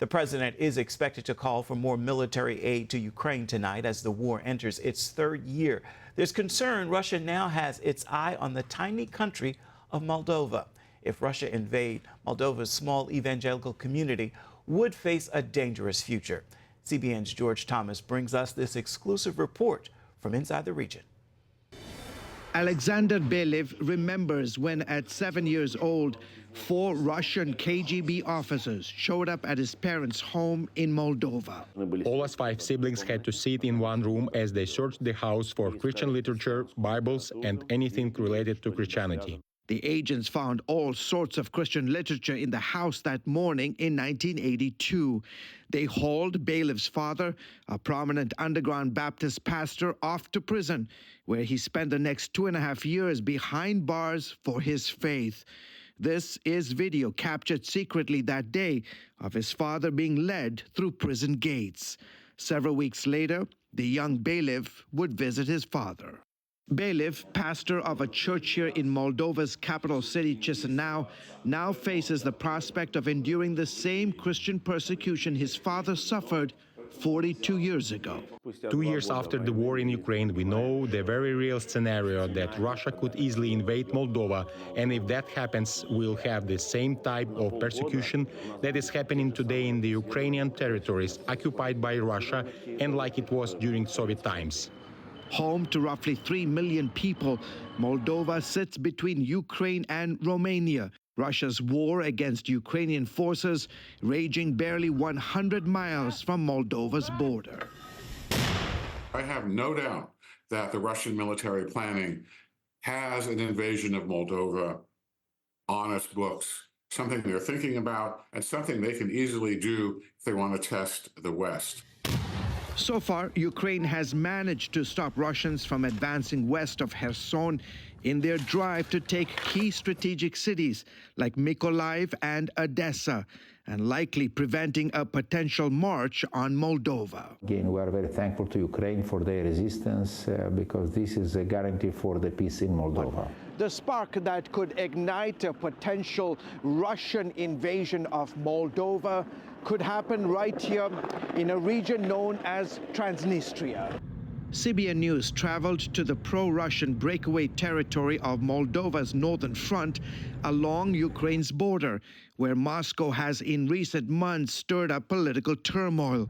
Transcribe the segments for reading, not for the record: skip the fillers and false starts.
The president is expected to call for more military aid to Ukraine tonight as the war enters its third year. There's concern Russia now has its eye on the tiny country of Moldova. If Russia invade, Moldova's small evangelical community would face a dangerous future. CBN's George Thomas brings us this exclusive report from inside the region. Alexandr Belev remembers when, at 7 years old, 4 Russian KGB officers showed up at his parents' home in Moldova. All us 5 siblings had to sit in one room as they searched the house for Christian literature, Bibles, and anything related to Christianity. The agents found all sorts of Christian literature in the house that morning in 1982. They hauled Belev's father, a prominent underground Baptist pastor, off to prison, where he spent the next 2.5 years behind bars for his faith. This is video captured secretly that day of his father being led through prison gates. Several weeks later, the young Belev would visit his father. Belev, pastor of a church here in Moldova's capital city, CHISINAU, now faces the prospect of enduring the same Christian persecution his father suffered 42 years ago. 2 years after the war in Ukraine, we know the very real scenario that Russia could easily invade Moldova, and if that happens, we'll have the same type of persecution that is happening today in the Ukrainian territories occupied by Russia and like it was during Soviet times. Home to roughly 3 million people, Moldova sits between Ukraine and Romania. Russia's war against Ukrainian forces raging barely 100 miles from Moldova's border. I have no doubt that the Russian military planning has an invasion of Moldova on its books, something they're thinking about and something they can easily do if they want to test the West. So far, Ukraine has managed to stop Russians from advancing west of Kherson in their drive to take key strategic cities like Mykolaiv and Odessa, and likely preventing a potential march on Moldova. Again, we are very thankful to Ukraine for their resistance because this is a guarantee for the peace in Moldova. The spark that could ignite a potential Russian invasion of Moldova could happen right here in a region known as Transnistria. CBN News traveled to the pro-Russian breakaway territory of Moldova's northern front along Ukraine's border, where Moscow has in recent months stirred up political turmoil.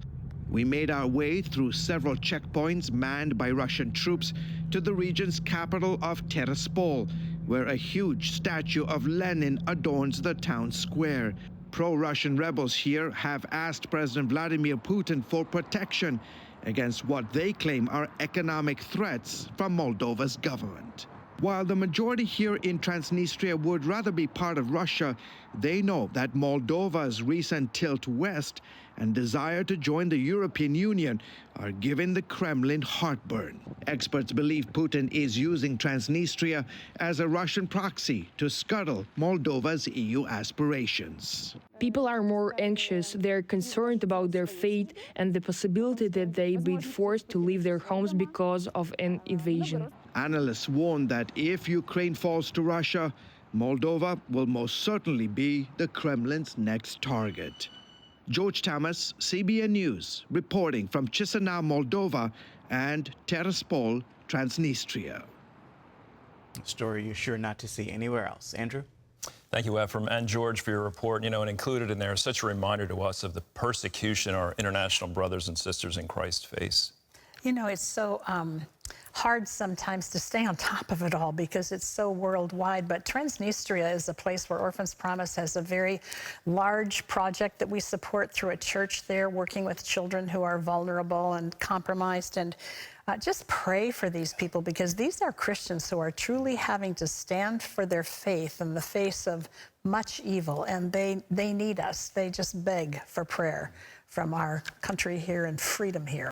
We made our way through several checkpoints manned by Russian troops to the region's capital of Tiraspol, where a huge statue of Lenin adorns the town square. Pro-Russian rebels here have asked President Vladimir Putin for protection against what they claim are economic threats from Moldova's government. While the majority here in Transnistria would rather be part of Russia, they know that Moldova's recent tilt west and desire to join the European Union are giving the Kremlin heartburn. Experts believe Putin is using Transnistria as a Russian proxy to scuttle Moldova's EU aspirations. People are more anxious. They're concerned about their fate and the possibility that they be forced to leave their homes because of an invasion. Analysts warn that if Ukraine falls to Russia, Moldova will most certainly be the Kremlin's next target. George Thomas, CBN News, reporting from CHISINAU, Moldova, and Tiraspol, Transnistria. A story you're sure not to see anywhere else. Andrew? Thank you, Ephraim, and George, for your report. You know, and included in there is such a reminder to us of the persecution our international brothers and sisters in Christ face. You know, it's so hard sometimes to stay on top of it all because it's so worldwide. But Transnistria is a place where Orphans Promise has a very large project that we support through a church there, working with children who are vulnerable and compromised. And just pray for these people, because these are Christians who are truly having to stand for their faith in the face of much evil. And they need us. They just beg for prayer from our country here and freedom here.